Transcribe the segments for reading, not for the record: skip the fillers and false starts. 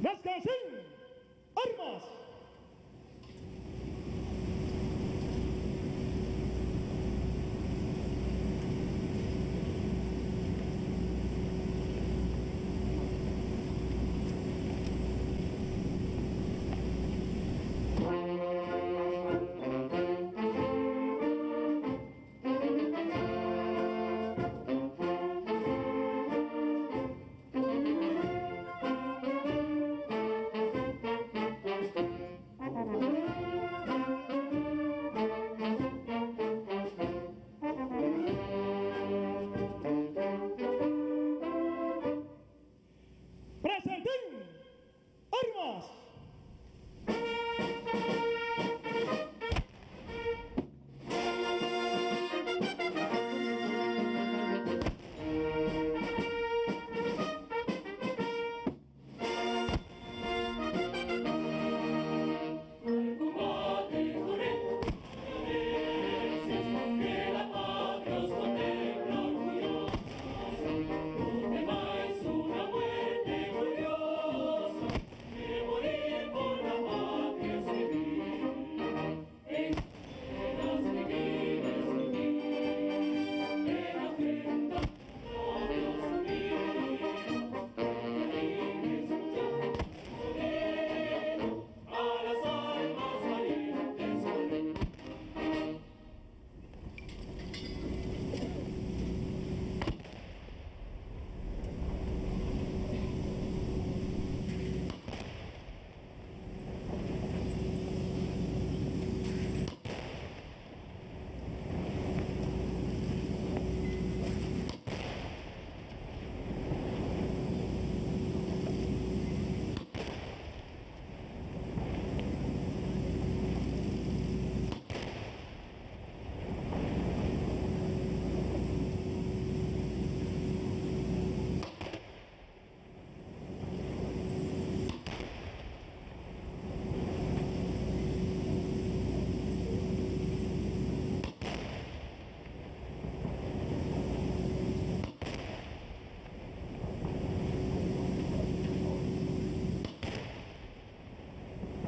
Descansen. Armas. Presenten armas.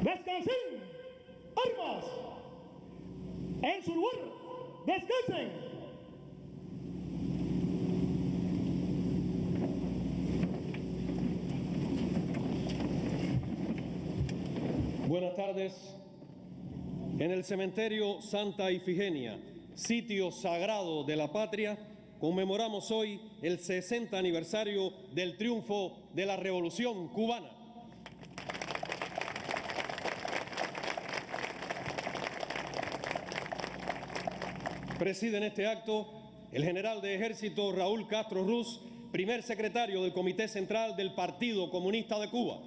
Descansen. Armas. En su lugar. Descansen. Buenas tardes. En el cementerio Santa Ifigenia, sitio sagrado de la patria, conmemoramos hoy el 60 aniversario del triunfo de la Revolución Cubana. Preside en este acto el general de Ejército Raúl Castro Ruz, primer secretario del Comité Central del Partido Comunista de Cuba.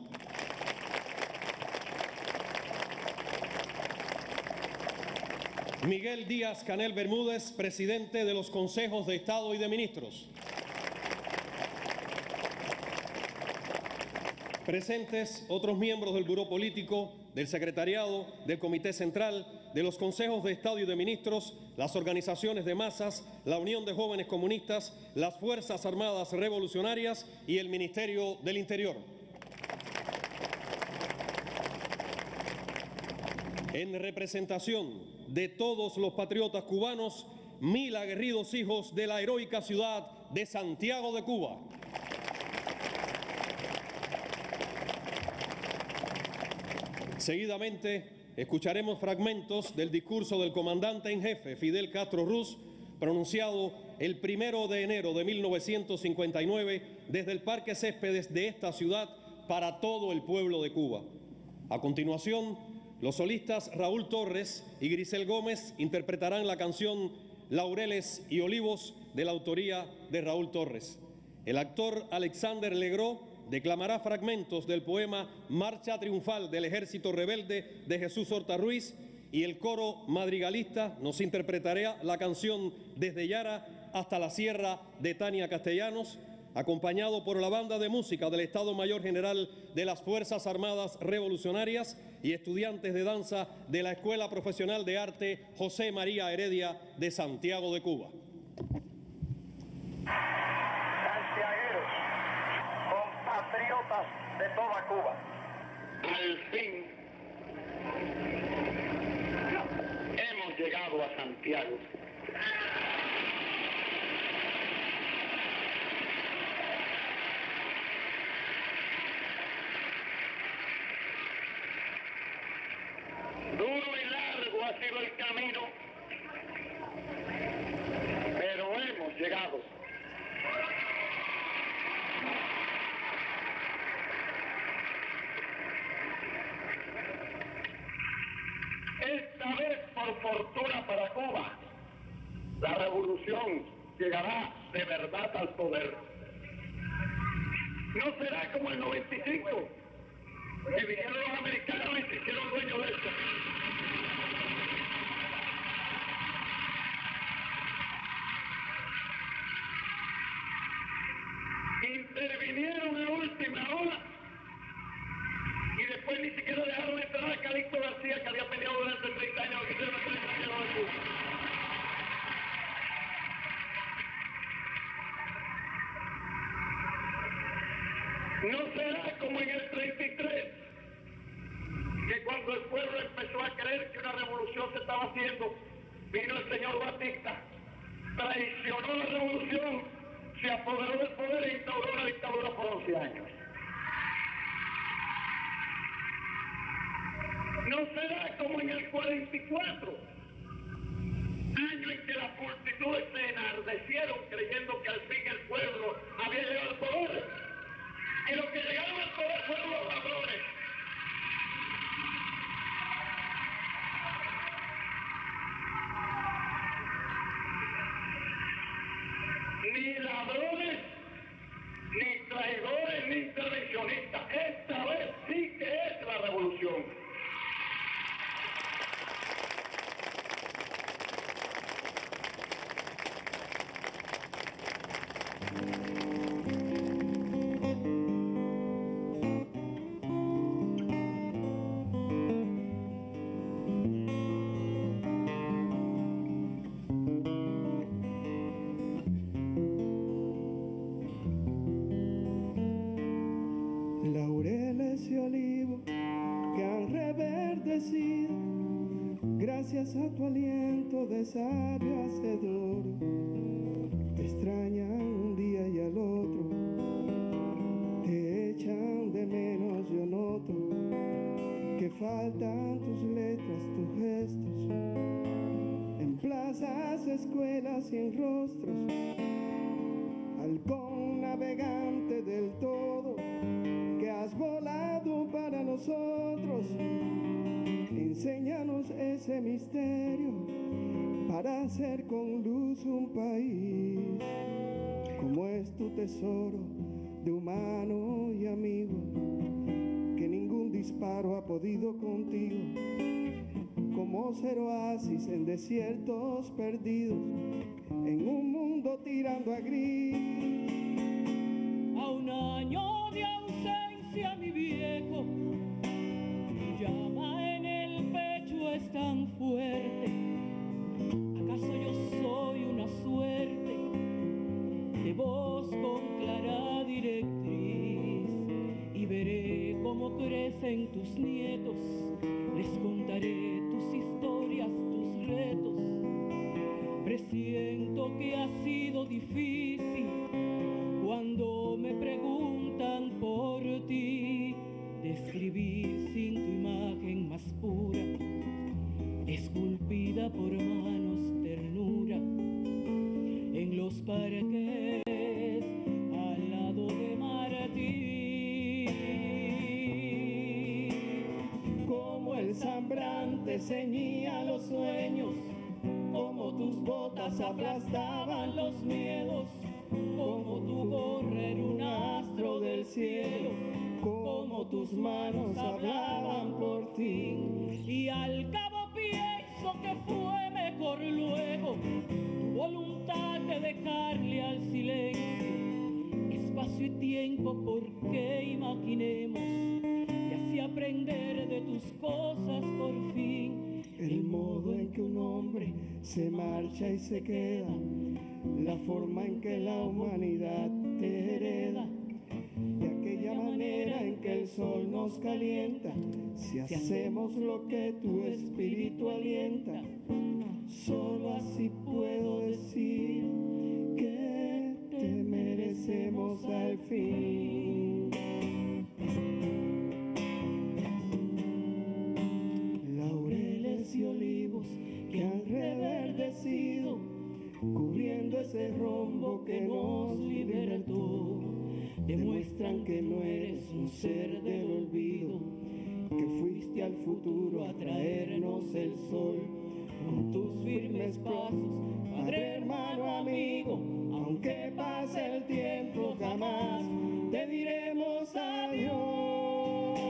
Miguel Díaz-Canel Bermúdez, presidente de los Consejos de Estado y de Ministros. Presentes otros miembros del Buró Político, del Secretariado, del Comité Central, de los Consejos de Estado y de Ministros, las organizaciones de masas, la Unión de Jóvenes Comunistas, las Fuerzas Armadas Revolucionarias y el Ministerio del Interior. En representación de todos los patriotas cubanos, 1000 aguerridos hijos de la heroica ciudad de Santiago de Cuba. Seguidamente, escucharemos fragmentos del discurso del comandante en jefe Fidel Castro Ruz, pronunciado el 1 de enero de 1959 desde el Parque Céspedes de esta ciudad para todo el pueblo de Cuba. A continuación, los solistas Raúl Torres y Grisel Gómez interpretarán la canción Laureles y Olivos de la autoría de Raúl Torres. El actor Alexander Legró declamará fragmentos del poema Marcha Triunfal del Ejército Rebelde de Jesús Horta Ruiz y el coro madrigalista nos interpretará la canción Desde Yara hasta la Sierra de Tania Castellanos, acompañado por la banda de música del Estado Mayor General de las Fuerzas Armadas Revolucionarias y estudiantes de danza de la Escuela Profesional de Arte José María Heredia de Santiago de Cuba. Santiagueros, compatriotas de toda Cuba, Al fin hemos llegado a Santiago. Duro y largo ha sido el camino, pero hemos llegado. Esta vez, por fortuna para Cuba, la revolución llegará de verdad al poder. No será como el 95, que vinieron los americanos y se hicieron dueños de esto. Intervinieron a última hora y después ni siquiera dejaron entrar a Calixto García, que había peleado durante 30 años que se iba a hacer el gobierno de Cuba. No será como en el 33, que cuando el pueblo empezó a creer que una revolución se estaba haciendo, vino el señor Batista, traicionó la revolución, se apoderó del poder e instauró una dictadura por 11 años. No será como en el 44, año en que las multitudes se enardecieron creyendo que al fin el pueblo había llegado al poder. Y los que llegaron al poder fueron los ladrones. Ni ladrones, ni traidores, ni intervencionistas. Esta vez sí que es la revolución. Laureles y olivos que han reverdecido gracias a tu aliento de sabio hacedor. Te extrañan un día y al otro, te echan de menos, yo noto que faltan tus letras, tus gestos, en plazas, escuelas y en rostros. Halcón navegante del todo, que has volado para nosotros, enséñanos ese misterio para hacer con luz un país. Como es tu tesoro de humano y amigo, que ningún disparo ha podido contigo. Como ser oasis en desiertos perdidos, en un mundo tirando a gris. A un año de ausencia, mi viejo, tu llama en el pecho es tan fuerte. ¿Acaso yo soy una suerte de voz con clara directriz? Y veré cómo crecen tus nietos, les contaré tus historias, tus retos. Presiento que ha sido difícil cuando me preguntan por ti, describir sin tu imagen más pura, esculpida por manos ternura, en los parques al lado de Martí. Como el zambrante ceñía los sueños, como tus botas aplastaban los miedos, como tu gorra era un astro del cielo, como tus manos hablaban por ti. Y al cabo pienso que fue mejor luego tu voluntad de dejarle al silencio espacio y tiempo, porque imaginemos y así aprender de tus cosas por fin. El modo en que un hombre se marcha y se queda, la forma en que la humanidad te hereda, y aquella manera en que el sol nos calienta, si hacemos lo que tu espíritu alienta, solo así puedo decir que te merecemos al fin. Laureles y olivos que han reverdecido, cubriendo ese rombo que nos libertó, demuestran que no eres un ser del olvido, que fuiste al futuro a traernos el sol. Con tus firmes pasos, padre, hermano, amigo, aunque pase el tiempo, jamás te diremos adiós.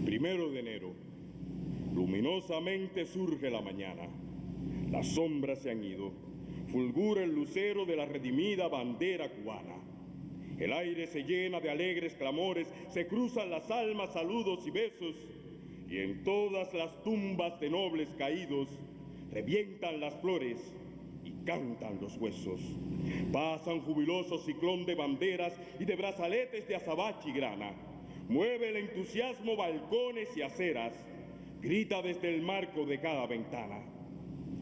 Primero de enero, luminosamente surge la mañana, las sombras se han ido, fulgura el lucero de la redimida bandera cubana. El aire se llena de alegres clamores, se cruzan las almas, saludos y besos, y en todas las tumbas de nobles caídos revientan las flores y cantan los huesos. Pasan jubiloso ciclón de banderas y de brazaletes de azabache y grana. Mueve el entusiasmo balcones y aceras, grita desde el marco de cada ventana.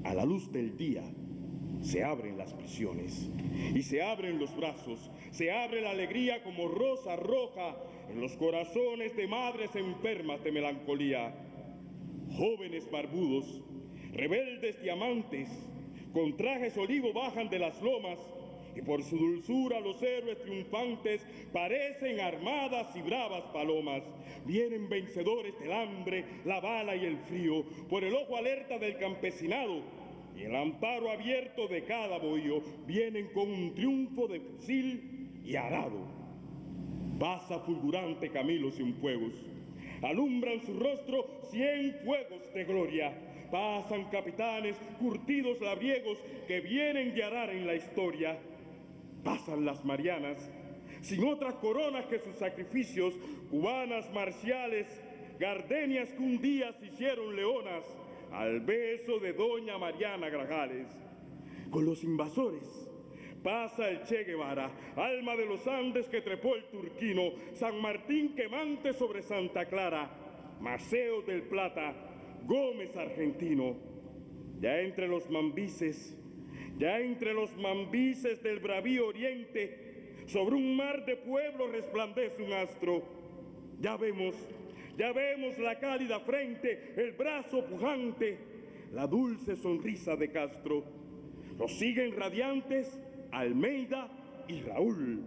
A la luz del día se abren las prisiones y se abren los brazos, se abre la alegría como rosa roja en los corazones de madres enfermas de melancolía. Jóvenes barbudos, rebeldes diamantes, con trajes olivo bajan de las lomas, y por su dulzura los héroes triunfantes parecen armadas y bravas palomas. Vienen vencedores del hambre, la bala y el frío, por el ojo alerta del campesinado y el amparo abierto de cada bohío. Vienen con un triunfo de fusil y arado. Pasa fulgurante Camilo Cienfuegos, alumbran su rostro 100 fuegos de gloria. Pasan capitanes curtidos labriegos que vienen de arar en la historia. Pasan las Marianas, sin otras coronas que sus sacrificios, cubanas marciales, gardenias que un día se hicieron leonas, al beso de doña Mariana Grajales. Con los invasores pasa el Che Guevara, alma de los Andes que trepó el turquino, San Martín quemante sobre Santa Clara, Maceo del Plata, Gómez argentino. Ya entre los mambises del bravío oriente, sobre un mar de pueblos resplandece un astro. Ya vemos la cálida frente, el brazo pujante, la dulce sonrisa de Castro. Nos siguen radiantes Almeida y Raúl,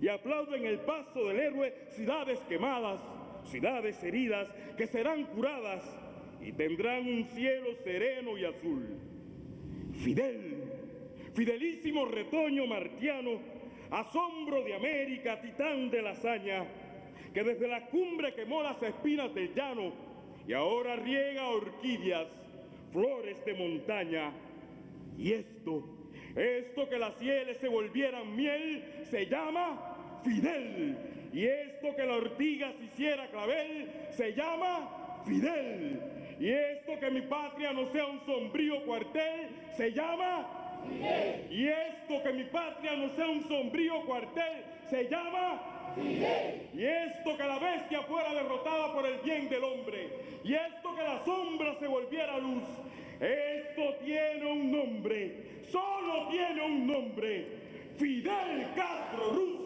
y aplauden el paso del héroe ciudades quemadas, ciudades heridas que serán curadas y tendrán un cielo sereno y azul. Fidelísimo retoño martiano, asombro de América, titán de la hazaña, que desde la cumbre quemó las espinas del llano y ahora riega orquídeas, flores de montaña. Y esto que las hieles se volvieran miel, se llama Fidel. Y esto que la ortiga se hiciera clavel, se llama Fidel. Y esto que mi patria no sea un sombrío cuartel, se llama Fidel. Y esto que mi patria no sea un sombrío cuartel, se llama Fidel. Y esto que la bestia fuera derrotada por el bien del hombre, y esto que la sombra se volviera luz, esto tiene un nombre, solo tiene un nombre: Fidel Castro Ruz.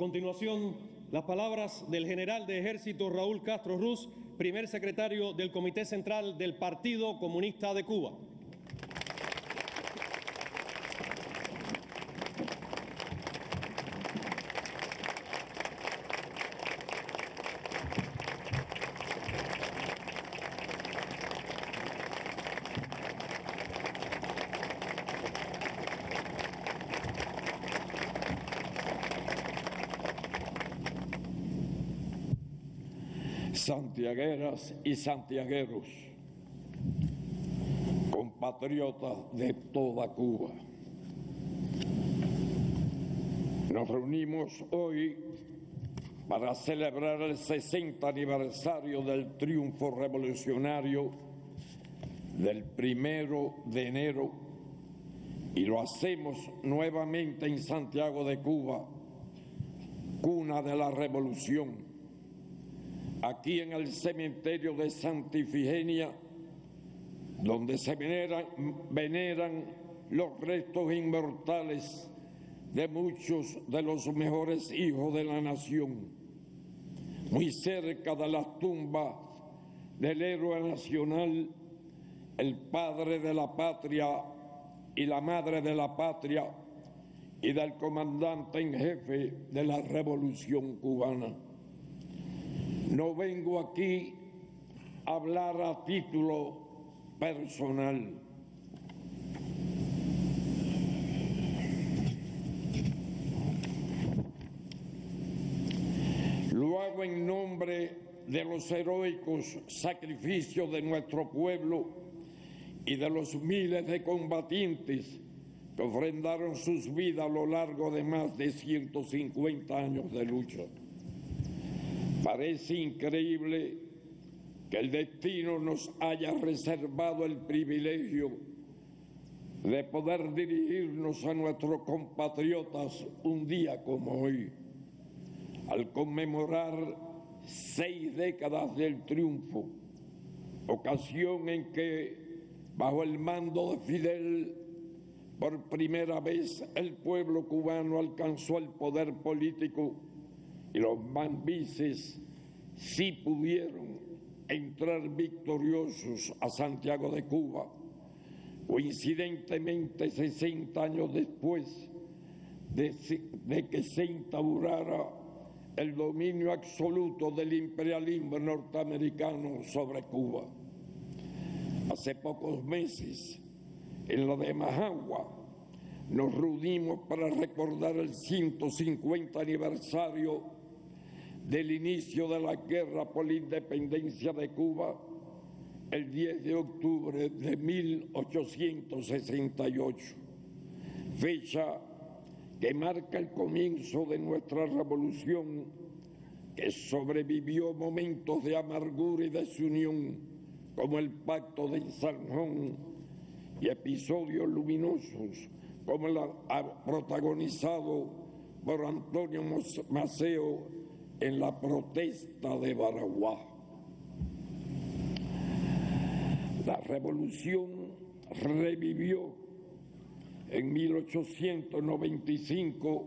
continuación, las palabras del general de ejército Raúl Castro Ruz, primer secretario del Comité Central del Partido Comunista de Cuba. Santiagueras y santiagueros, compatriotas de toda Cuba. Nos reunimos hoy para celebrar el 60 aniversario del triunfo revolucionario del 1 de enero y lo hacemos nuevamente en Santiago de Cuba, cuna de la revolución. Aquí en el cementerio de Santa Ifigenia, donde se veneran los restos inmortales de muchos de los mejores hijos de la nación, muy cerca de las tumbas del héroe nacional, el padre de la patria y la madre de la patria, y del comandante en jefe de la Revolución Cubana. No vengo aquí a hablar a título personal. Lo hago en nombre de los heroicos sacrificios de nuestro pueblo y de los miles de combatientes que ofrendaron sus vidas a lo largo de más de 150 años de lucha. Parece increíble que el destino nos haya reservado el privilegio de poder dirigirnos a nuestros compatriotas un día como hoy, al conmemorar 6 décadas del triunfo, ocasión en que, bajo el mando de Fidel, por primera vez el pueblo cubano alcanzó el poder político y los mambises sí pudieron entrar victoriosos a Santiago de Cuba. Coincidentemente, 60 años después de que se instaurara el dominio absoluto del imperialismo norteamericano sobre Cuba. Hace pocos meses, en la de Majagua, nos reunimos para recordar el 150 aniversario del inicio de la guerra por la independencia de Cuba, el 10 de octubre de 1868, fecha que marca el comienzo de nuestra revolución, que sobrevivió momentos de amargura y desunión, como el Pacto de Zanjón, y episodios luminosos, como el protagonizado por Antonio Maceo en la protesta de Baraguá. La revolución revivió en 1895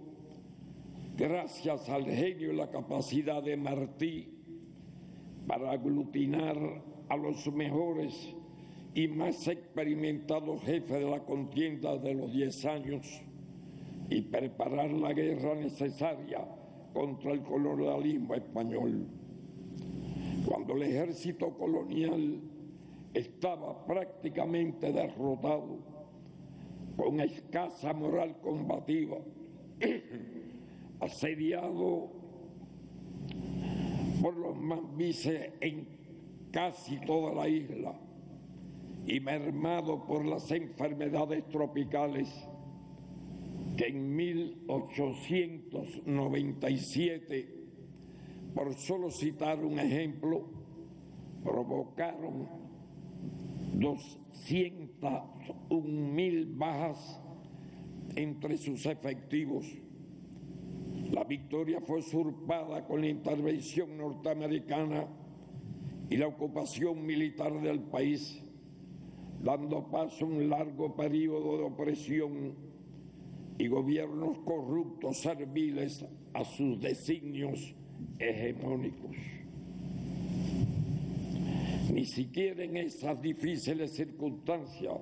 gracias al genio y la capacidad de Martí para aglutinar a los mejores y más experimentados jefes de la contienda de los 10 años y preparar la guerra necesaria contra el colonialismo español. Cuando el ejército colonial estaba prácticamente derrotado, con escasa moral combativa, asediado por los mambises en casi toda la isla y mermado por las enfermedades tropicales que en 1897, por solo citar un ejemplo, provocaron 201,000 bajas entre sus efectivos. La victoria fue usurpada con la intervención norteamericana y la ocupación militar del país, dando paso a un largo periodo de opresión y gobiernos corruptos serviles a sus designios hegemónicos. Ni siquiera en esas difíciles circunstancias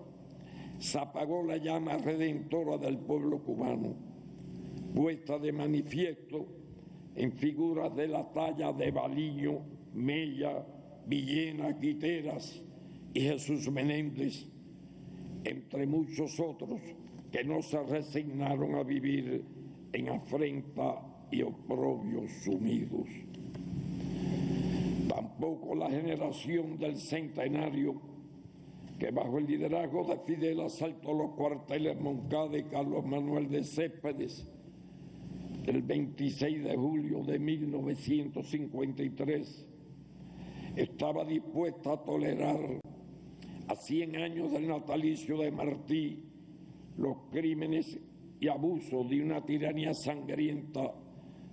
se apagó la llama redentora del pueblo cubano, puesta de manifiesto en figuras de la talla de Baliño, Mella, Villena, Guiteras y Jesús Menéndez, entre muchos otros que no se resignaron a vivir en afrenta y oprobio sumidos. Tampoco la generación del centenario, que bajo el liderazgo de Fidel asaltó los cuarteles Moncada y Carlos Manuel de Céspedes el 26 de julio de 1953, estaba dispuesta a tolerar a 100 años del natalicio de Martí los crímenes y abusos de una tiranía sangrienta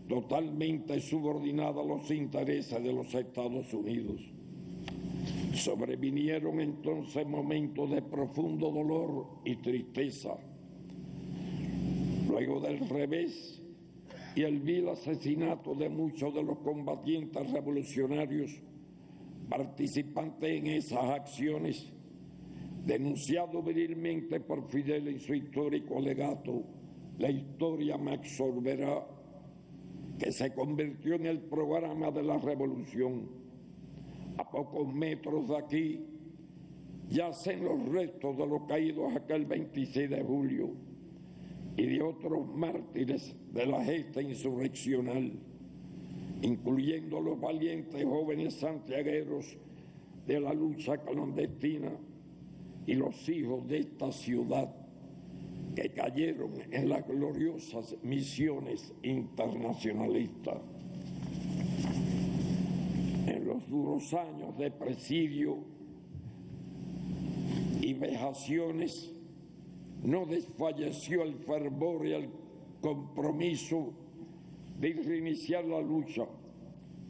totalmente subordinada a los intereses de los Estados Unidos. Sobrevinieron entonces momentos de profundo dolor y tristeza. Luego del revés y el vil asesinato de muchos de los combatientes revolucionarios participantes en esas acciones, denunciado virilmente por Fidel en su histórico legato, La historia me absorberá, que se convirtió en el programa de la revolución. A pocos metros de aquí yacen los restos de los caídos aquel 26 de julio y de otros mártires de la gesta insurreccional, incluyendo los valientes jóvenes santiagueros de la lucha clandestina y los hijos de esta ciudad que cayeron en las gloriosas misiones internacionalistas. En los duros años de presidio y vejaciones no desfalleció el fervor y el compromiso de reiniciar la lucha.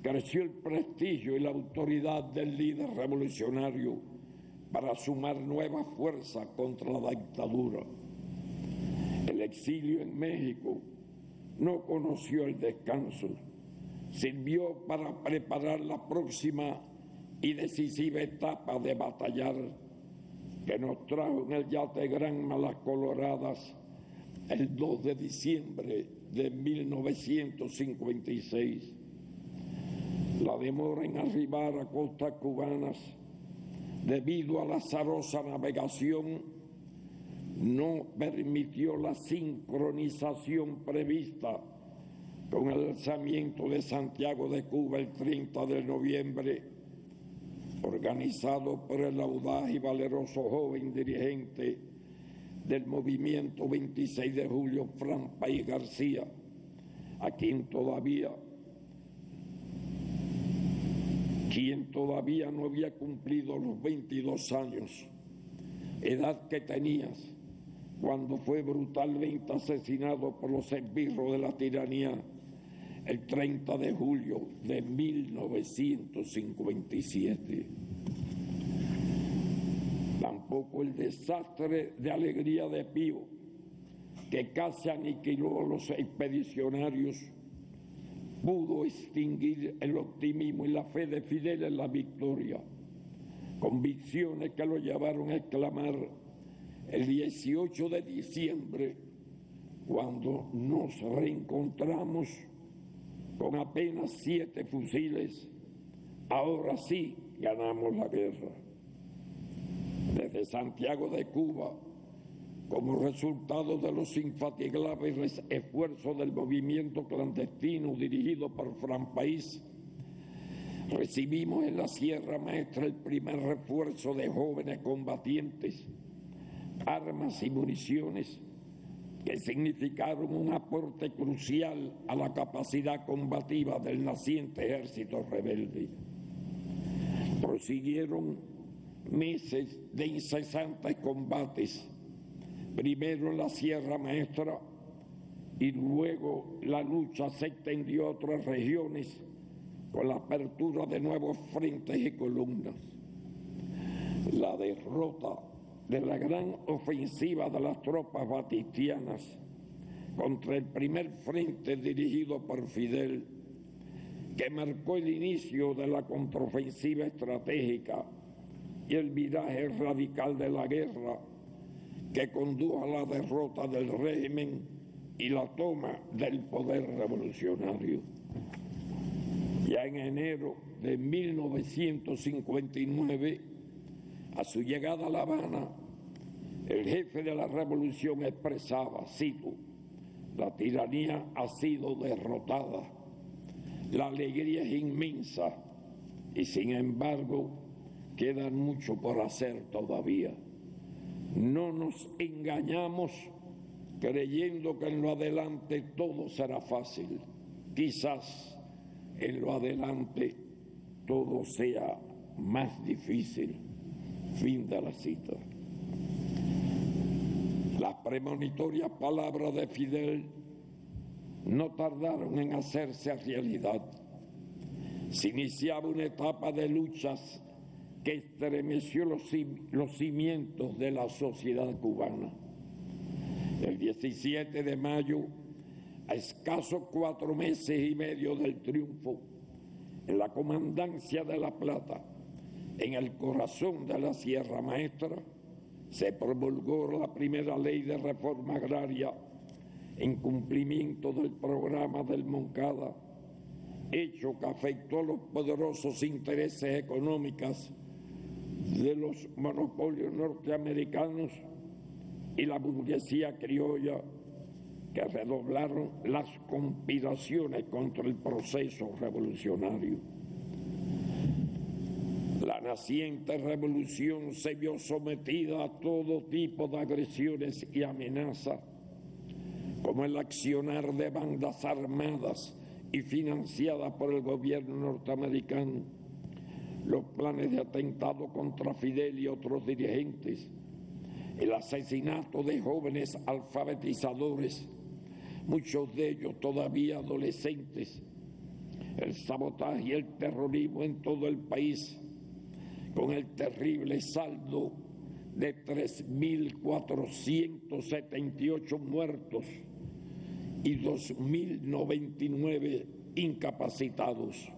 Creció el prestigio y la autoridad del líder revolucionario para sumar nuevas fuerzas contra la dictadura. El exilio en México no conoció el descanso. Sirvió para preparar la próxima y decisiva etapa de batallar que nos trajo en el yate Gran Malas Coloradas el 2 de diciembre de 1956. La demora en arribar a costas cubanas debido a la azarosa navegación no permitió la sincronización prevista con el alzamiento de Santiago de Cuba el 30 de noviembre, organizado por el audaz y valeroso joven dirigente del movimiento 26 de julio, Fran País García, a quien todavía no había cumplido los 22 años, edad que tenías cuando fue brutalmente asesinado por los esbirros de la tiranía el 30 de julio de 1957. Tampoco el desastre de Alegría de Pío, que casi aniquiló a los expedicionarios, pudo extinguir el optimismo y la fe de Fidel en la victoria, convicciones que lo llevaron a exclamar el 18 de diciembre, cuando nos reencontramos con apenas 7 fusiles: ahora sí ganamos la guerra. Desde Santiago de Cuba, como resultado de los infatigables esfuerzos del movimiento clandestino dirigido por Fran País, recibimos en la Sierra Maestra el primer refuerzo de jóvenes combatientes, armas y municiones que significaron un aporte crucial a la capacidad combativa del naciente ejército rebelde. Prosiguieron meses de incesantes combates, primero en la Sierra Maestra y luego la lucha se extendió a otras regiones con la apertura de nuevos frentes y columnas. La derrota de la gran ofensiva de las tropas batistianas contra el primer frente dirigido por Fidel, que marcó el inicio de la contraofensiva estratégica y el viraje radical de la guerra que condujo a la derrota del régimen y la toma del poder revolucionario. Ya en enero de 1959, a su llegada a La Habana, el jefe de la revolución expresaba, cito, la tiranía ha sido derrotada, la alegría es inmensa y sin embargo queda mucho por hacer todavía. No nos engañamos creyendo que en lo adelante todo será fácil. Quizás en lo adelante todo sea más difícil. Fin de la cita. Las premonitorias palabras de Fidel no tardaron en hacerse realidad. Se iniciaba una etapa de luchas que estremeció los cimientos de la sociedad cubana. El 17 de mayo, a escasos 4 meses y medio del triunfo, en la comandancia de La Plata, en el corazón de la Sierra Maestra, se promulgó la primera ley de reforma agraria en cumplimiento del programa del Moncada, hecho que afectó a los poderosos intereses económicos de los monopolios norteamericanos y la burguesía criolla, que redoblaron las conspiraciones contra el proceso revolucionario. La naciente revolución se vio sometida a todo tipo de agresiones y amenazas, como el accionar de bandas armadas y financiadas por el gobierno norteamericano, los planes de atentado contra Fidel y otros dirigentes, el asesinato de jóvenes alfabetizadores, muchos de ellos todavía adolescentes, el sabotaje y el terrorismo en todo el país, con el terrible saldo de 3.478 muertos y 2.099 incapacitados.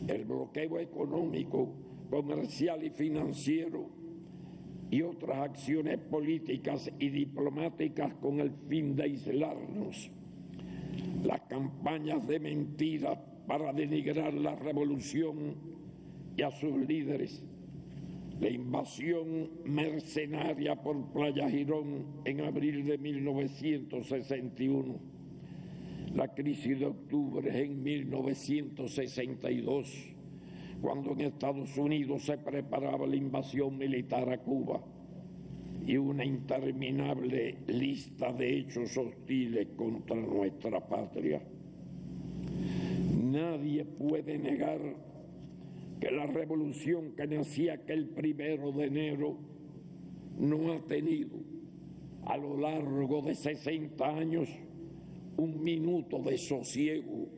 El bloqueo económico, comercial y financiero y otras acciones políticas y diplomáticas con el fin de aislarnos. Las campañas de mentiras para denigrar la revolución y a sus líderes, la invasión mercenaria por Playa Girón en abril de 1961, la crisis de octubre en 1962, cuando en Estados Unidos se preparaba la invasión militar a Cuba, y una interminable lista de hechos hostiles contra nuestra patria. Nadie puede negar que la revolución que nacía aquel 1 de enero no ha tenido a lo largo de 60 años un minuto de sosiego.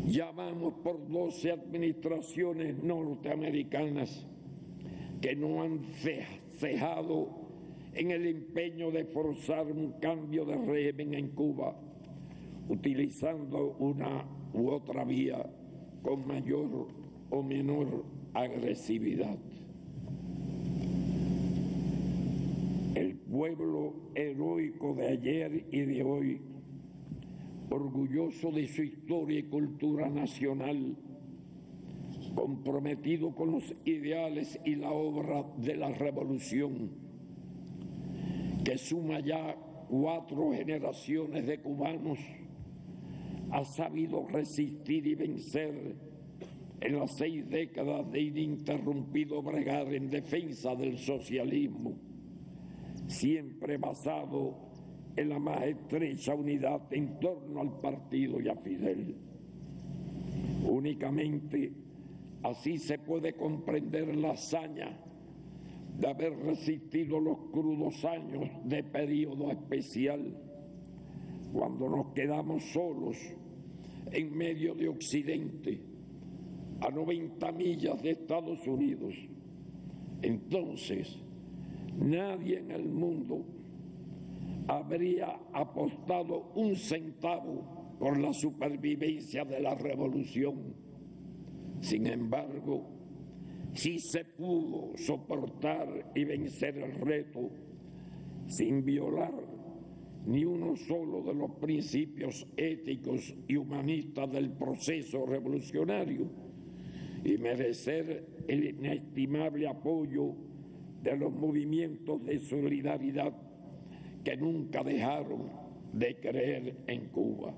Ya vamos por 12 administraciones norteamericanas que no han cejado en el empeño de forzar un cambio de régimen en Cuba, utilizando una u otra vía con mayor o menor agresividad. El pueblo heroico de ayer y de hoy, orgulloso de su historia y cultura nacional, comprometido con los ideales y la obra de la revolución, que suma ya 4 generaciones de cubanos, ha sabido resistir y vencer en las 6 décadas de ininterrumpido bregar en defensa del socialismo, siempre basado en la más estrecha unidad en torno al partido y a Fidel. Únicamente así se puede comprender la hazaña de haber resistido los crudos años de periodo especial, cuando nos quedamos solos en medio de Occidente, a 90 millas de Estados Unidos. Entonces, nadie en el mundo habría apostado un centavo por la supervivencia de la revolución. Sin embargo, sí se pudo soportar y vencer el reto sin violar ni uno solo de los principios éticos y humanistas del proceso revolucionario y merecer el inestimable apoyo de los movimientos de solidaridad que nunca dejaron de creer en Cuba.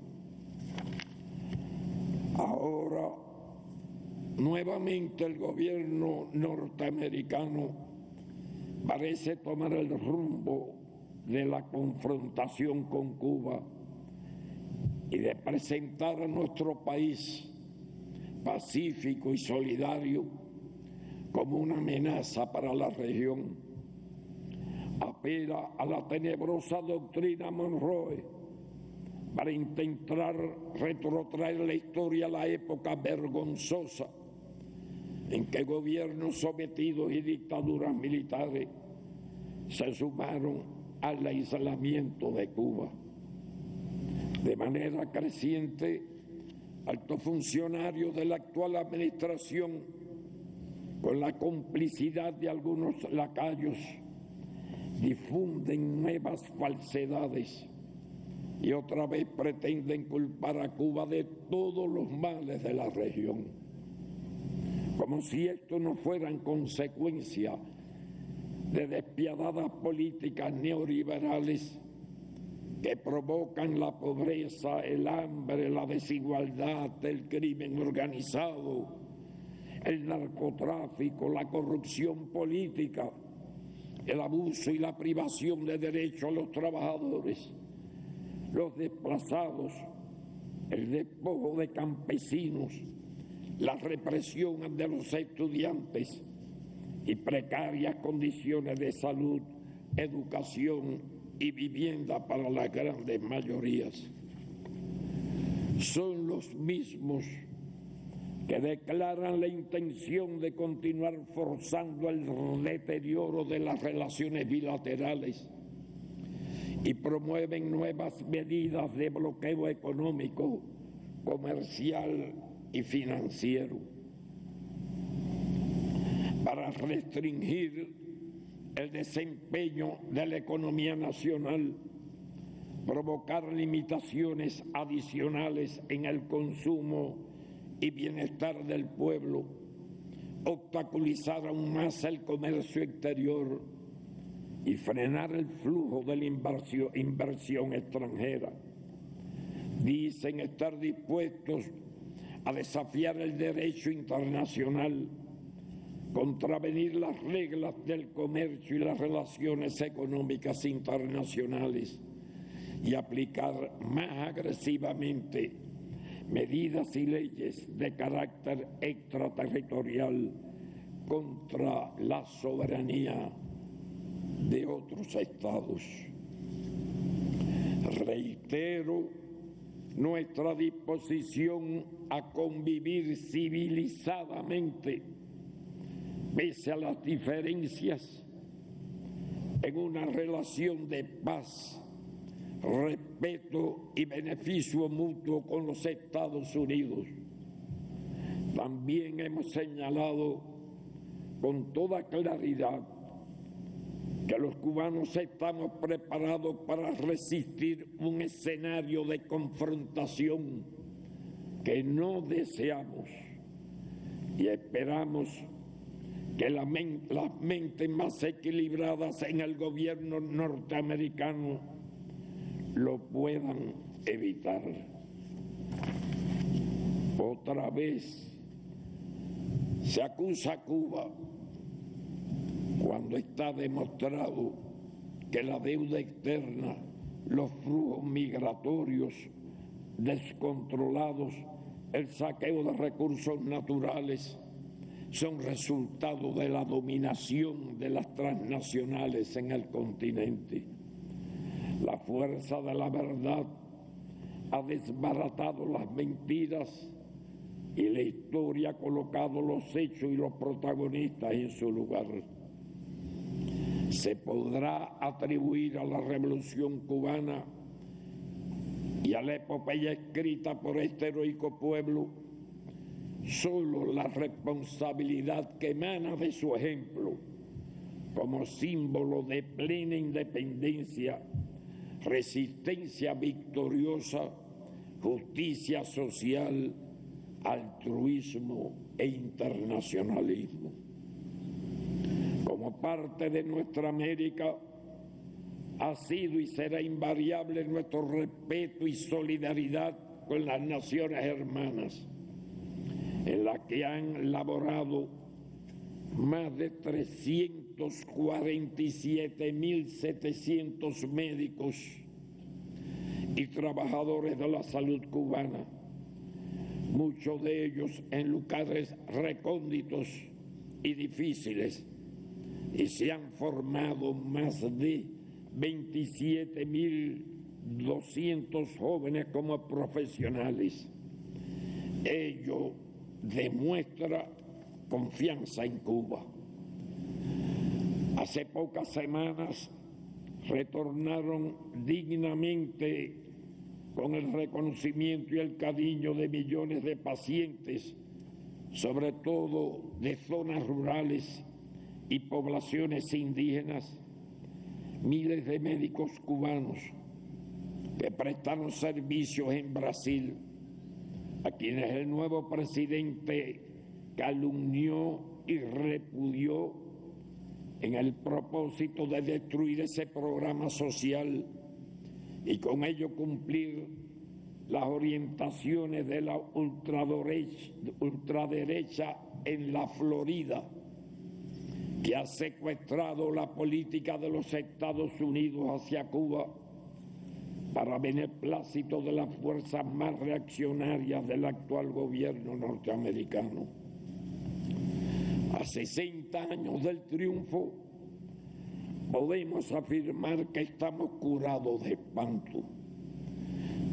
Ahora, nuevamente el gobierno norteamericano parece tomar el rumbo de la confrontación con Cuba y de presentar a nuestro país pacífico y solidario como una amenaza para la región. Apela a la tenebrosa doctrina Monroe para intentar retrotraer la historia a la época vergonzosa en que gobiernos sometidos y dictaduras militares se sumaron al aislamiento de Cuba. De manera creciente, altos funcionarios de la actual administración, con la complicidad de algunos lacayos, difunden nuevas falsedades y otra vez pretenden culpar a Cuba de todos los males de la región, como si esto no fueran consecuencia de despiadadas políticas neoliberales que provocan la pobreza, el hambre, la desigualdad, el crimen organizado, el narcotráfico, la corrupción política, el abuso y la privación de derechos a los trabajadores, los desplazados, el despojo de campesinos, la represión de los estudiantes y precarias condiciones de salud, educación y vivienda para las grandes mayorías. Son los mismos que declaran la intención de continuar forzando el deterioro de las relaciones bilaterales y promueven nuevas medidas de bloqueo económico, comercial y financiero para restringir el desempeño de la economía nacional, provocar limitaciones adicionales en el consumo y bienestar del pueblo, obstaculizar aún más el comercio exterior y frenar el flujo de la inversión extranjera. Dicen estar dispuestos a desafiar el derecho internacional, contravenir las reglas del comercio y las relaciones económicas internacionales y aplicar más agresivamente medidas y leyes de carácter extraterritorial contra la soberanía de otros estados. Reitero nuestra disposición a convivir civilizadamente pese a las diferencias en una relación de paz, respeto y beneficio mutuo con los Estados Unidos. También hemos señalado con toda claridad que los cubanos estamos preparados para resistir un escenario de confrontación que no deseamos y esperamos que las mentes más equilibradas en el gobierno norteamericano lo puedan evitar. Otra vez se acusa a Cuba cuando está demostrado que la deuda externa, los flujos migratorios descontrolados, el saqueo de recursos naturales son resultado de la dominación de las transnacionales en el continente. La fuerza de la verdad ha desbaratado las mentiras y la historia ha colocado los hechos y los protagonistas en su lugar. se podrá atribuir a la Revolución Cubana y a la epopeya escrita por este heroico pueblo solo la responsabilidad que emana de su ejemplo como símbolo de plena independencia, resistencia victoriosa, justicia social, altruismo e internacionalismo. Como parte de nuestra América, ha sido y será invariable nuestro respeto y solidaridad con las naciones hermanas, en las que han laborado más de 347.700 médicos y trabajadores de la salud cubana, muchos de ellos en lugares recónditos y difíciles, y se han formado más de 27.200 jóvenes como profesionales. Ello demuestra confianza en Cuba. Hace pocas semanas retornaron dignamente con el reconocimiento y el cariño de millones de pacientes, sobre todo de zonas rurales y poblaciones indígenas, miles de médicos cubanos que prestaron servicios en Brasil, a quienes el nuevo presidente calumnió y repudió en el propósito de destruir ese programa social y con ello cumplir las orientaciones de la ultraderecha en la Florida, que ha secuestrado la política de los Estados Unidos hacia Cuba para beneplácito de las fuerzas más reaccionarias del actual gobierno norteamericano. A 60 años del triunfo, podemos afirmar que estamos curados de espanto.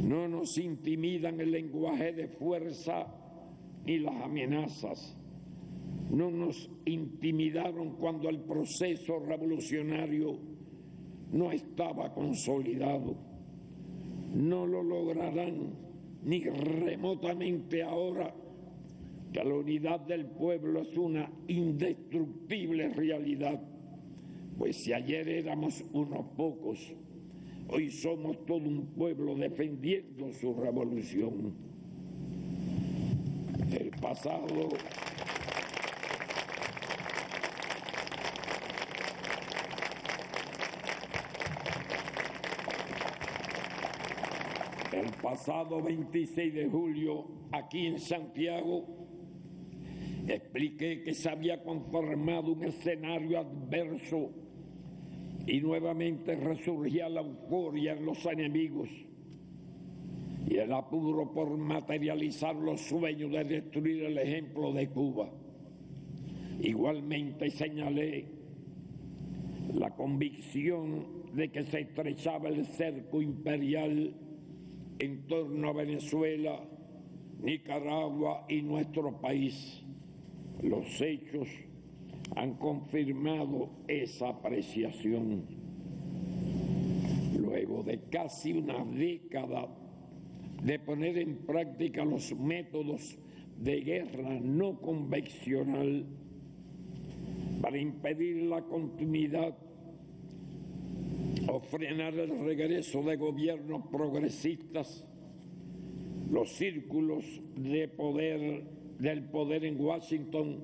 No nos intimidan el lenguaje de fuerza ni las amenazas. No nos intimidaron cuando el proceso revolucionario no estaba consolidado. No lo lograrán ni remotamente ahora que la unidad del pueblo es una indestructible realidad. Pues si ayer éramos unos pocos, hoy somos todo un pueblo defendiendo su revolución. El pasado El pasado 26 de julio, aquí en Santiago, expliqué que se había conformado un escenario adverso y nuevamente resurgía la euforia en los enemigos y el apuro por materializar los sueños de destruir el ejemplo de Cuba. Igualmente señalé la convicción de que se estrechaba el cerco imperial en torno a Venezuela, Nicaragua y nuestro país. Los hechos han confirmado esa apreciación. Luego de casi una década de poner en práctica los métodos de guerra no convencional para impedir la continuidad o frenar el regreso de gobiernos progresistas, los círculos del poder en Washington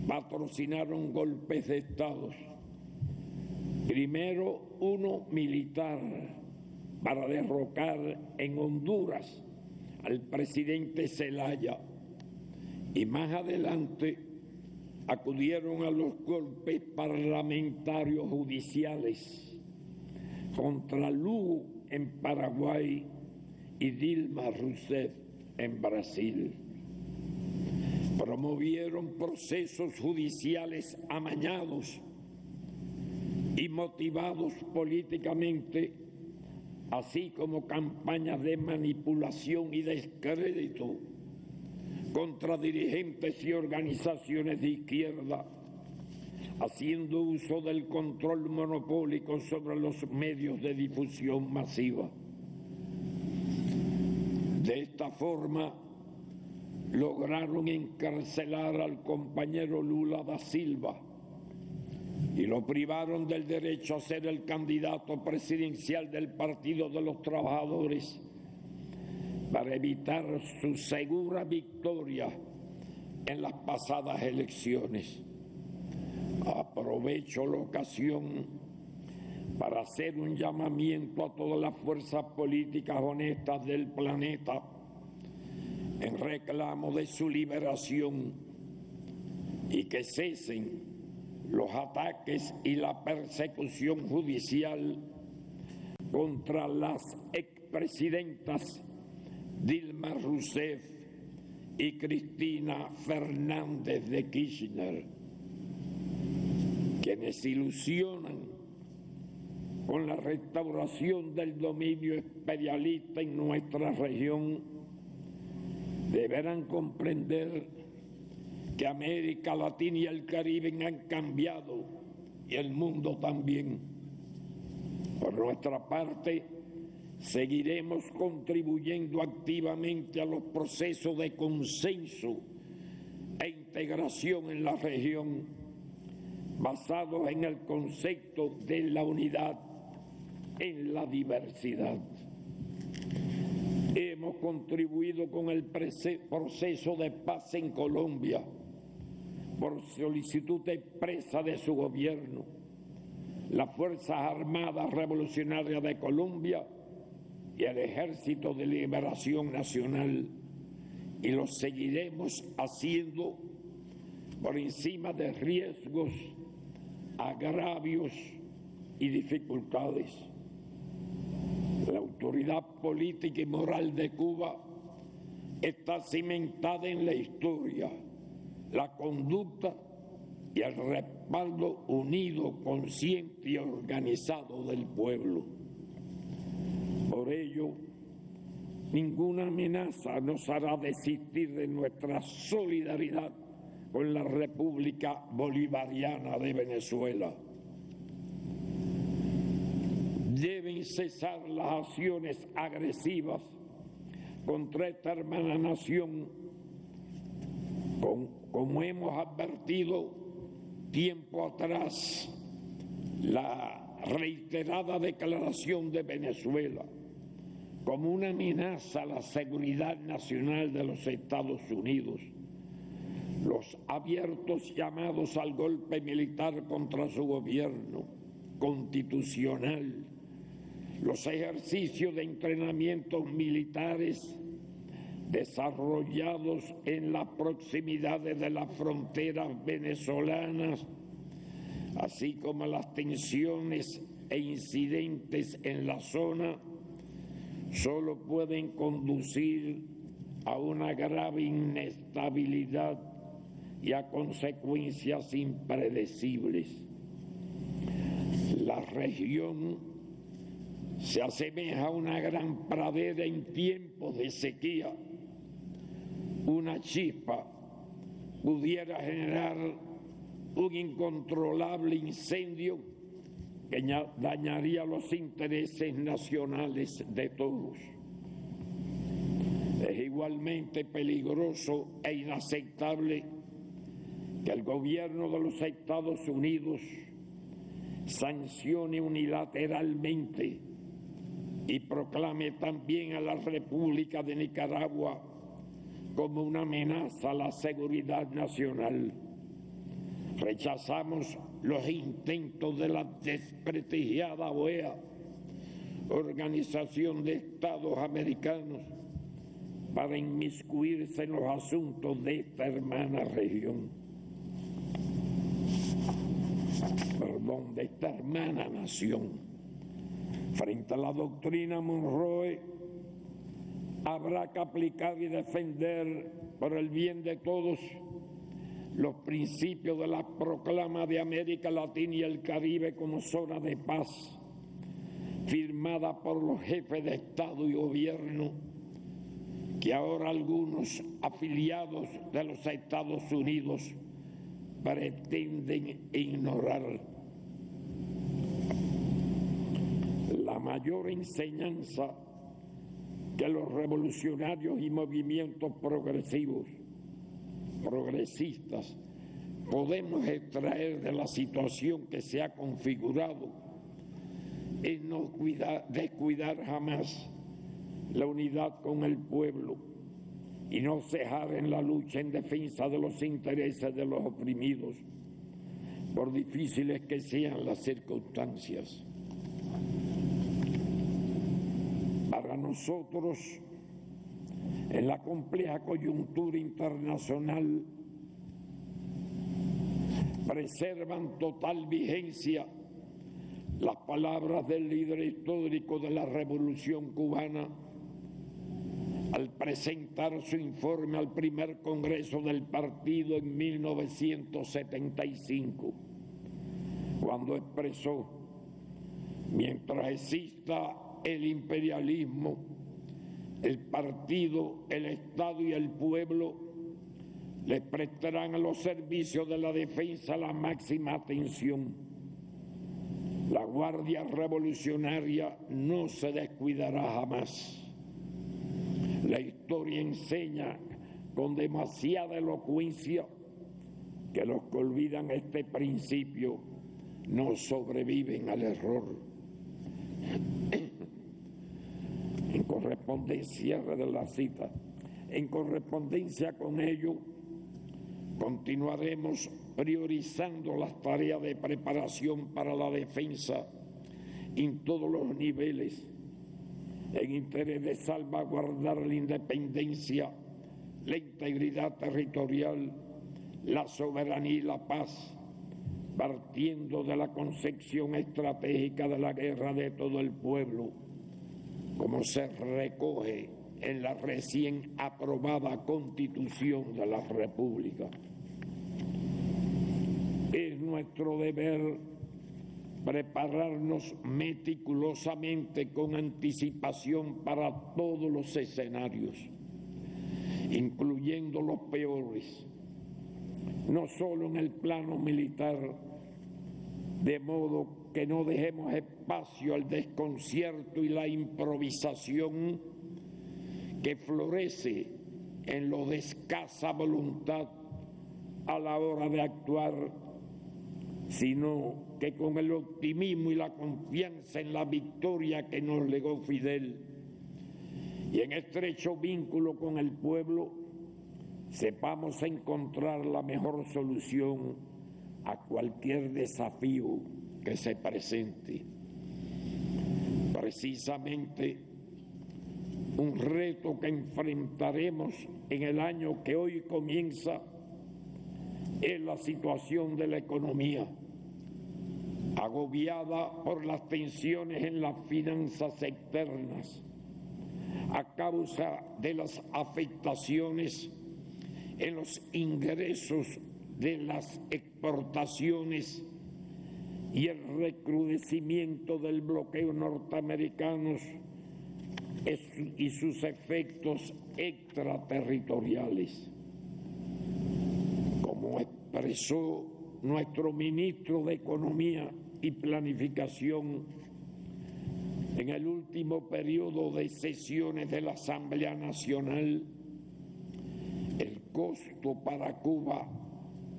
patrocinaron golpes de Estado. Primero, uno militar para derrocar en Honduras al presidente Zelaya, y más adelante acudieron a los golpes parlamentarios judiciales contra Lugo en Paraguay y Dilma Rousseff en Brasil. Promovieron procesos judiciales amañados y motivados políticamente, así como campañas de manipulación y descrédito contra dirigentes y organizaciones de izquierda, haciendo uso del control monopólico sobre los medios de difusión masiva. De esta forma, lograron encarcelar al compañero Lula da Silva y lo privaron del derecho a ser el candidato presidencial del Partido de los Trabajadores para evitar su segura victoria en las pasadas elecciones. Aprovecho la ocasión para hacer un llamamiento a todas las fuerzas políticas honestas del planeta en reclamo de su liberación y que cesen los ataques y la persecución judicial contra las expresidentas Dilma Rousseff y Cristina Fernández de Kirchner, quienes ilusionan con la restauración del dominio imperialista en nuestra región. Deberán comprender que América Latina y el Caribe han cambiado y el mundo también. Por nuestra parte, seguiremos contribuyendo activamente a los procesos de consenso e integración en la región, basados en el concepto de la unidad en la diversidad. Hemos contribuido con el proceso de paz en Colombia por solicitud expresa de su gobierno. Las Fuerzas Armadas Revolucionarias de Colombia y el Ejército de Liberación Nacional, y lo seguiremos haciendo por encima de riesgos, agravios y dificultades. La autoridad política y moral de Cuba está cimentada en la historia, la conducta y el respaldo unido, consciente y organizado del pueblo. Por ello, ninguna amenaza nos hará desistir de nuestra solidaridad con la República Bolivariana de Venezuela. Deben cesar las acciones agresivas contra esta hermana nación, como hemos advertido tiempo atrás, la reiterada declaración de Venezuela como una amenaza a la seguridad nacional de los Estados Unidos, los abiertos llamados al golpe militar contra su gobierno constitucional, los ejercicios de entrenamientos militares desarrollados en las proximidades de las fronteras venezolanas, así como las tensiones e incidentes en la zona, solo pueden conducir a una grave inestabilidad y a consecuencias impredecibles. La región se asemeja a una gran pradera en tiempos de sequía. Una chispa pudiera generar un incontrolable incendio que dañaría los intereses nacionales de todos. Es igualmente peligroso e inaceptable que el gobierno de los Estados Unidos sancione unilateralmente y proclame también a la República de Nicaragua como una amenaza a la seguridad nacional. Rechazamos los intentos de la desprestigiada OEA, Organización de Estados Americanos, para inmiscuirse en los asuntos de esta hermana región. De esta hermana nación. Frente a la doctrina Monroe, habrá que aplicar y defender por el bien de todos los principios de la proclama de América Latina y el Caribe como zona de paz, firmada por los jefes de Estado y Gobierno, que ahora algunos afiliados de los Estados Unidos pretenden ignorar. La mayor enseñanza que los revolucionarios y movimientos progresistas podemos extraer de la situación que se ha configurado es no descuidar jamás la unidad con el pueblo y no cejar en la lucha en defensa de los intereses de los oprimidos, por difíciles que sean las circunstancias. Para nosotros, en la compleja coyuntura internacional, preservan total vigencia las palabras del líder histórico de la Revolución Cubana al presentar su informe al primer Congreso del partido en 1975, cuando expresó: mientras exista el imperialismo, el partido, el Estado y el pueblo les prestarán a los servicios de la defensa la máxima atención. La Guardia Revolucionaria no se descuidará jamás. La historia enseña con demasiada elocuencia que los que olvidan este principio no sobreviven al error. En correspondencia con ello, continuaremos priorizando las tareas de preparación para la defensa en todos los niveles, en interés de salvaguardar la independencia, la integridad territorial, la soberanía y la paz, partiendo de la concepción estratégica de la guerra de todo el pueblo, como se recoge en la recién aprobada Constitución de la República. Es nuestro deber prepararnos meticulosamente con anticipación para todos los escenarios, incluyendo los peores, no solo en el plano militar, de modo que no dejemos espacio al desconcierto y la improvisación que florece en lo de escasa voluntad a la hora de actuar, sino que con el optimismo y la confianza en la victoria que nos legó Fidel y en estrecho vínculo con el pueblo, sepamos encontrar la mejor solución a cualquier desafío que se presente. Precisamente, un reto que enfrentaremos en el año que hoy comienza es la situación de la economía, agobiada por las tensiones en las finanzas externas, a causa de las afectaciones en los ingresos de las exportaciones y el recrudecimiento del bloqueo norteamericano y sus efectos extraterritoriales. Como expresó nuestro ministro de Economía y Planificación en el último periodo de sesiones de la Asamblea Nacional, el costo para Cuba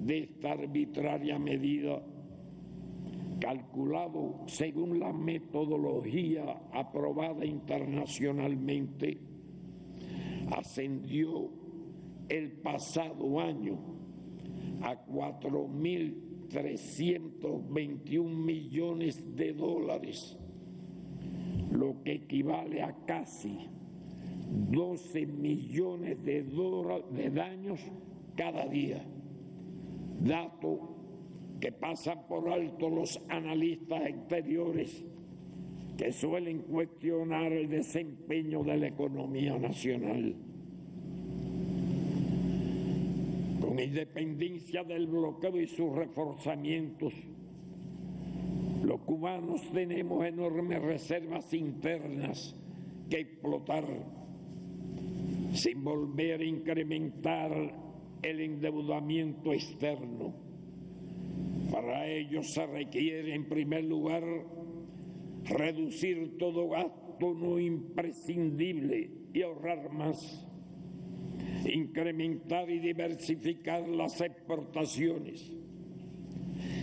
de esta arbitraria medida, calculado según la metodología aprobada internacionalmente, ascendió el pasado año a 4.321 millones de dólares, lo que equivale a casi 12 millones de daños cada día, dato que pasan por alto los analistas exteriores que suelen cuestionar el desempeño de la economía nacional. Con independencia del bloqueo y sus reforzamientos, los cubanos tenemos enormes reservas internas que explotar, sin volver a incrementar el endeudamiento externo. Para ello se requiere, en primer lugar, reducir todo gasto no imprescindible y ahorrar más, incrementar y diversificar las exportaciones,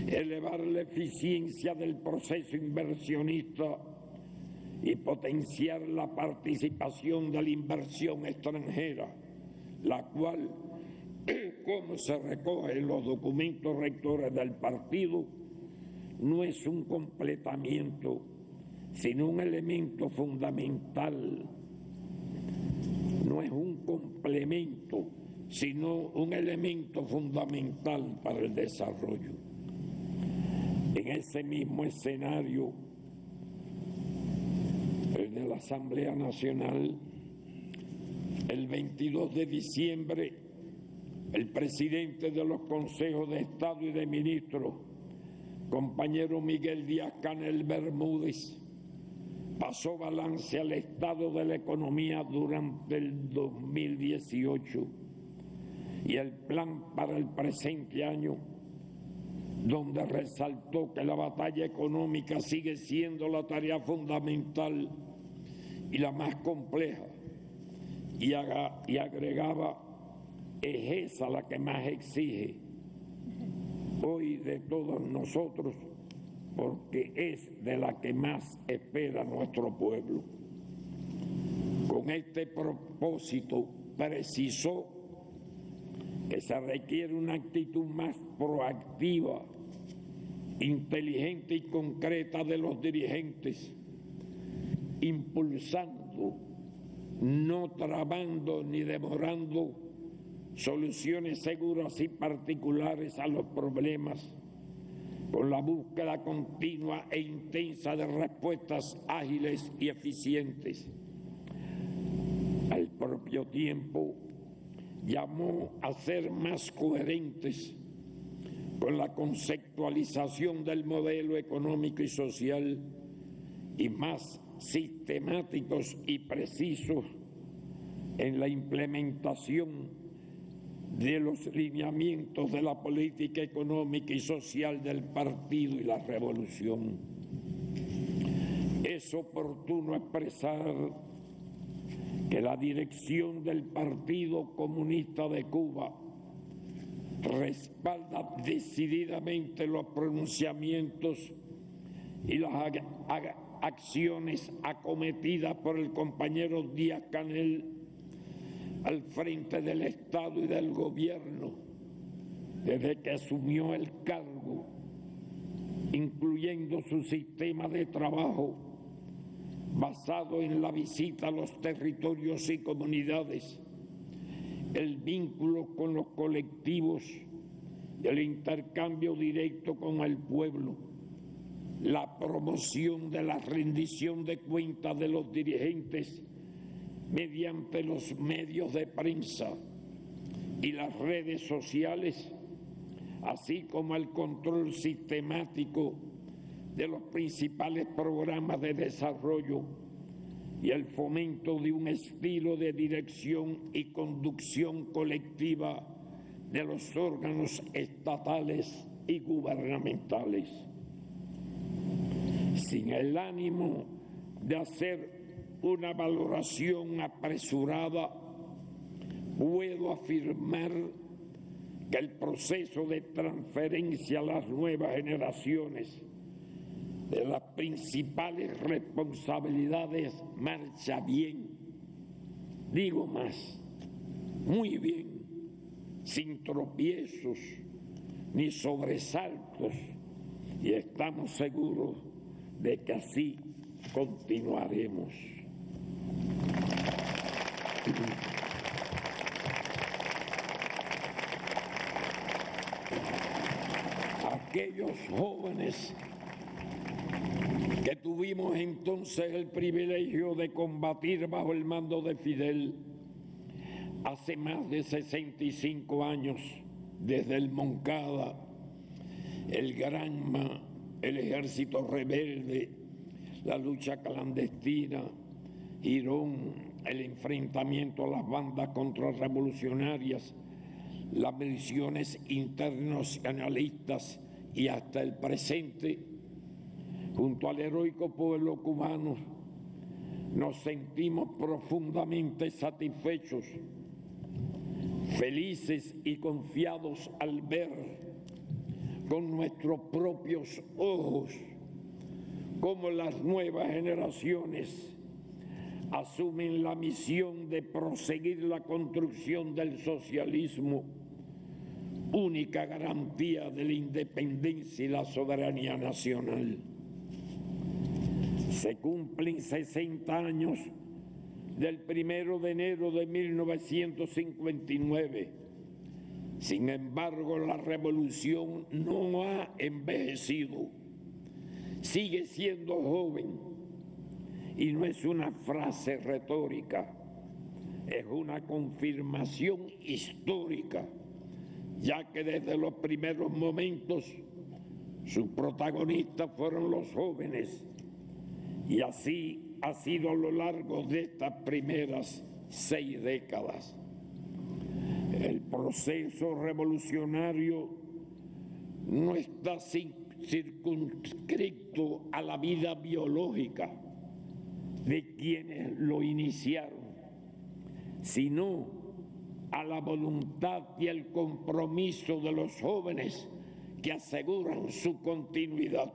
elevar la eficiencia del proceso inversionista y potenciar la participación de la inversión extranjera, la cual, como se recoge en los documentos rectores del partido, no es un completamiento, sino un elemento fundamental. No es un complemento, sino un elemento fundamental para el desarrollo. En ese mismo escenario, el de la Asamblea Nacional, el 22 de diciembre, el presidente de los Consejos de Estado y de Ministros, compañero Miguel Díaz-Canel Bermúdez, pasó balance al estado de la economía durante el 2018 y el plan para el presente año, donde resaltó que la batalla económica sigue siendo la tarea fundamental y la más compleja, y agregaba: es esa la que más exige hoy de todos nosotros, porque es de la que más espera nuestro pueblo. Con este propósito precisó que se requiere una actitud más proactiva, inteligente y concreta de los dirigentes, impulsando, no trabando ni demorando soluciones seguras y particulares a los problemas, con la búsqueda continua e intensa de respuestas ágiles y eficientes. Al propio tiempo, llamó a ser más coherentes con la conceptualización del modelo económico y social y más sistemáticos y precisos en la implementación de los lineamientos de la política económica y social del partido y la revolución. Es oportuno expresar que la dirección del Partido Comunista de Cuba respalda decididamente los pronunciamientos y las acciones acometidas por el compañero Díaz-Canel al frente del Estado y del Gobierno desde que asumió el cargo, incluyendo su sistema de trabajo basado en la visita a los territorios y comunidades, el vínculo con los colectivos y el intercambio directo con el pueblo, la promoción de la rendición de cuentas de los dirigentes mediante los medios de prensa y las redes sociales, así como el control sistemático de los principales programas de desarrollo y el fomento de un estilo de dirección y conducción colectiva de los órganos estatales y gubernamentales. Sin el ánimo de hacer una valoración apresurada, puedo afirmar que el proceso de transferencia a las nuevas generaciones de las principales responsabilidades marcha bien. Digo más, muy bien, sin tropiezos ni sobresaltos, y estamos seguros de que así continuaremos. Aquellos jóvenes que tuvimos entonces el privilegio de combatir bajo el mando de Fidel hace más de 65 años, desde el Moncada, el Granma, el ejército rebelde, la lucha clandestina, Girón, el enfrentamiento a las bandas contrarrevolucionarias, las misiones internacionalistas y hasta hasta el presente, junto al heroico pueblo cubano, nos sentimos profundamente satisfechos, felices y confiados al ver con nuestros propios ojos cómo las nuevas generaciones asumen la misión de proseguir la construcción del socialismo, única garantía de la independencia y la soberanía nacional. Se cumplen 60 años del 1 de enero de 1959. Sin embargo, la revolución no ha envejecido. Sigue siendo joven. Y no es una frase retórica, es una confirmación histórica, ya que desde los primeros momentos sus protagonistas fueron los jóvenes. Y así ha sido a lo largo de estas primeras 6 décadas. El proceso revolucionario no está circunscrito a la vida biológica de quienes lo iniciaron, sino a la voluntad y el compromiso de los jóvenes que aseguran su continuidad.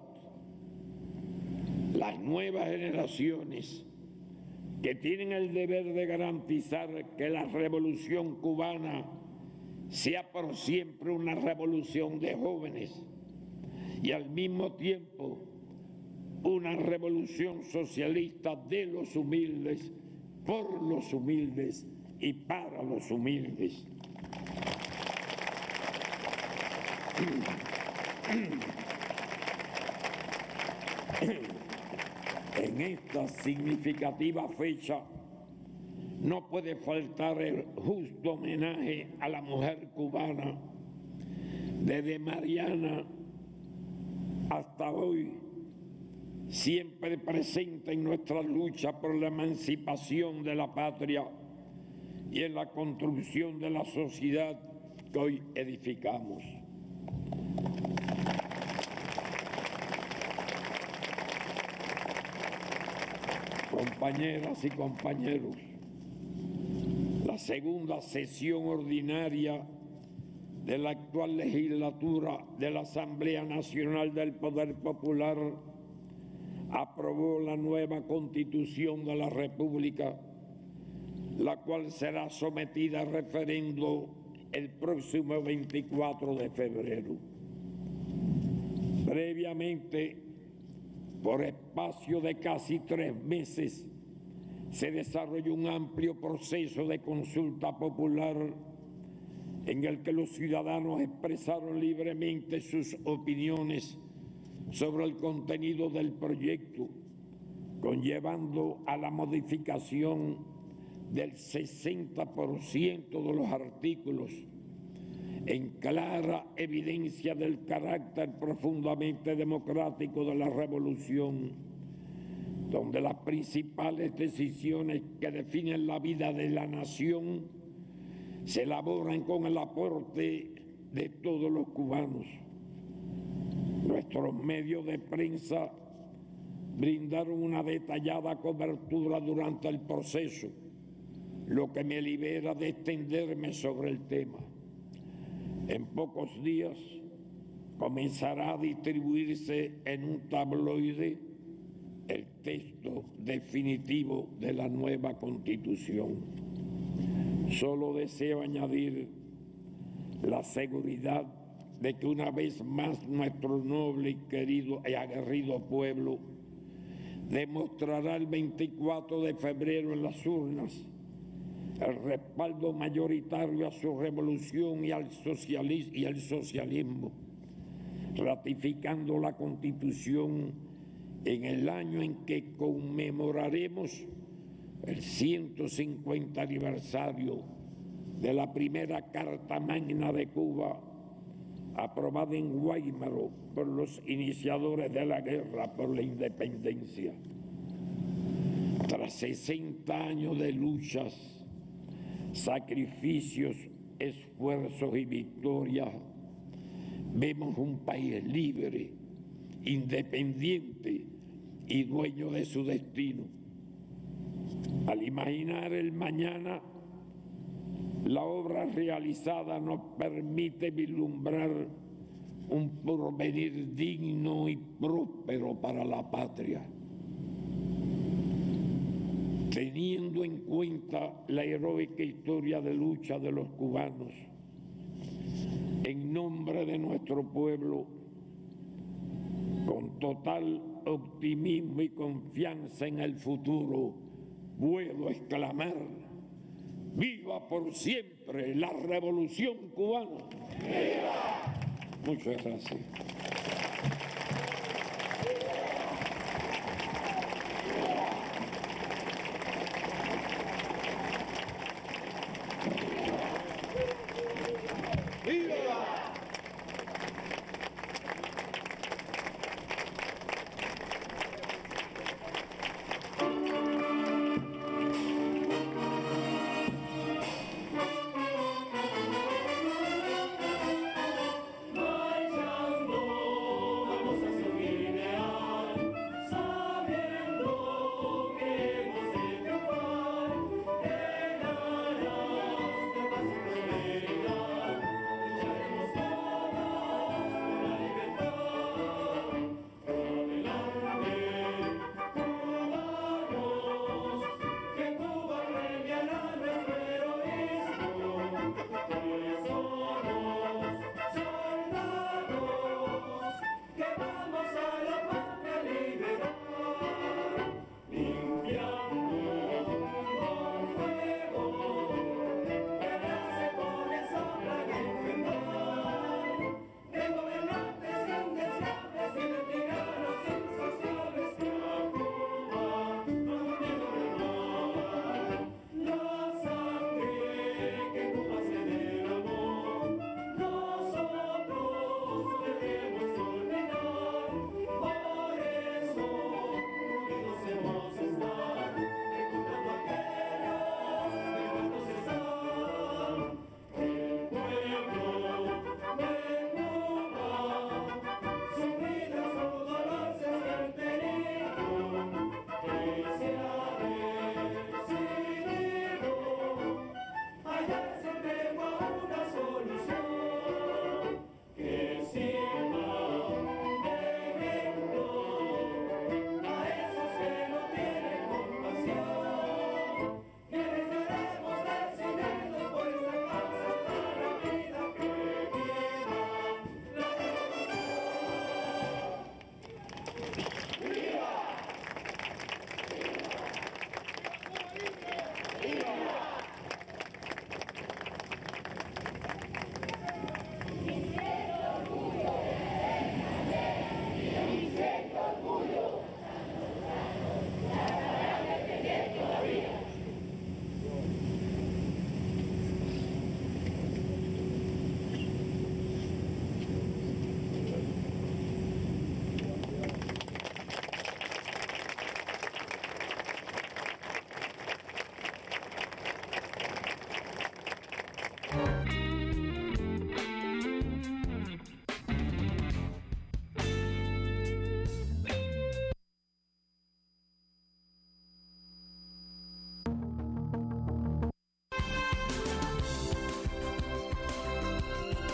Las nuevas generaciones que tienen el deber de garantizar que la revolución cubana sea por siempre una revolución de jóvenes y al mismo tiempo una revolución socialista de los humildes, por los humildes y para los humildes. En esta significativa fecha no puede faltar el justo homenaje a la mujer cubana desde Mariana hasta hoy, siempre presente en nuestra lucha por la emancipación de la patria y en la construcción de la sociedad que hoy edificamos. Compañeras y compañeros, la segunda sesión ordinaria de la actual legislatura de la Asamblea Nacional del Poder Popular aprobó la nueva Constitución de la República, la cual será sometida a referendo el próximo 24 de febrero. Previamente, por espacio de casi 3 meses, se desarrolló un amplio proceso de consulta popular en el que los ciudadanos expresaron libremente sus opiniones sobre el contenido del proyecto, conllevando a la modificación del 60% de los artículos, en clara evidencia del carácter profundamente democrático de la revolución, donde las principales decisiones que definen la vida de la nación se elaboran con el aporte de todos los cubanos. Nuestros medios de prensa brindaron una detallada cobertura durante el proceso, lo que me libera de extenderme sobre el tema. En pocos días comenzará a distribuirse en un tabloide el texto definitivo de la nueva Constitución. Solo deseo añadir la seguridad de que una vez más nuestro noble y querido y aguerrido pueblo demostrará el 24 de febrero en las urnas el respaldo mayoritario a su revolución y al socialismo, ratificando la Constitución en el año en que conmemoraremos el 150 aniversario de la primera Carta Magna de Cuba, aprobada en Guaymaro por los iniciadores de la guerra por la independencia. Tras 60 años de luchas, sacrificios, esfuerzos y victorias, vemos un país libre, independiente y dueño de su destino. Al imaginar el mañana, la obra realizada nos permite vislumbrar un porvenir digno y próspero para la patria. Teniendo en cuenta la heroica historia de lucha de los cubanos, en nombre de nuestro pueblo, con total optimismo y confianza en el futuro, puedo exclamar: ¡viva por siempre la Revolución Cubana! ¡Viva! Muchas gracias.